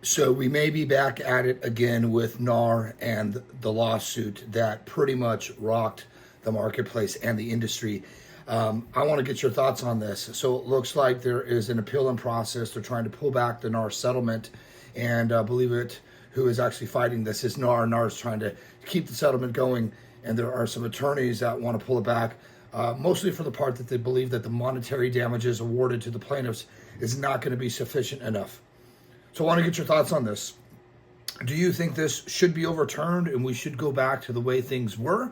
So we may be back at it again with NAR and the lawsuit that pretty much rocked the marketplace and the industry. I want to get your thoughts on this. So it looks like there is an appeal in process. They're trying to pull back the NAR settlement, and believe it, who is actually fighting this is NAR. NAR is trying to keep the settlement going, and there are some attorneys that want to pull it back, mostly for the part that they believe that the monetary damages awarded to the plaintiffs is not going to be sufficient enough. So I want to get your thoughts on this. Do you think this should be overturned and we should go back to the way things were?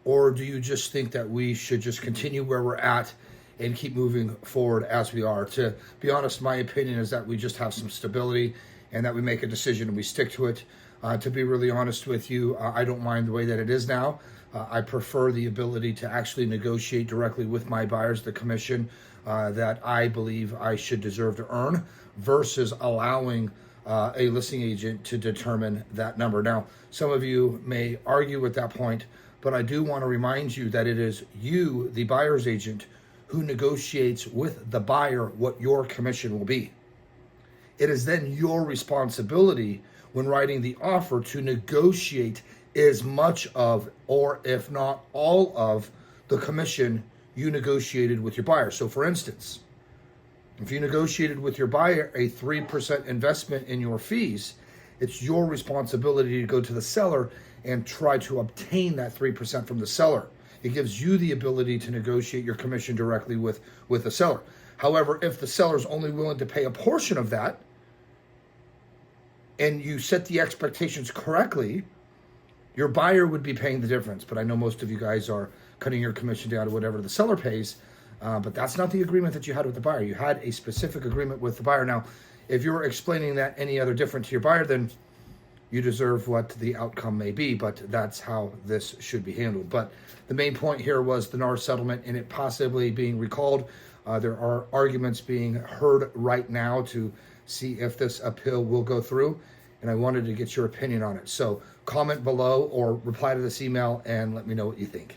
Or do you just think that we should just continue where we're at and keep moving forward as we are? To be honest, my opinion is that we just have some stability and that we make a decision and we stick to it. To be really honest with you, I don't mind the way that it is now. I prefer the ability to actually negotiate directly with my buyers, the commission that I believe I should deserve to earn, versus allowing a listing agent to determine that number. Now, some of you may argue with that point, but I do want to remind you that it is you, the buyer's agent, who negotiates with the buyer what your commission will be. It is then your responsibility when writing the offer to negotiate as much of, or if not all of, the commission you negotiated with your buyer. So for instance, if you negotiated with your buyer a 3% investment in your fees, it's your responsibility to go to the seller and try to obtain that 3% from the seller. It gives you the ability to negotiate your commission directly with the seller. However, if the seller is only willing to pay a portion of that, and you set the expectations correctly, your buyer would be paying the difference. But I know most of you guys are cutting your commission down to whatever the seller pays. But that's not the agreement that you had with the buyer. You had a specific agreement with the buyer. Now, if you're explaining that any other different to your buyer, then you deserve what the outcome may be, but that's how this should be handled. But the main point here was the NAR settlement and it possibly being recalled. There are arguments being heard right now to see if this appeal will go through, and I wanted to get your opinion on it. So comment below or reply to this email and let me know what you think.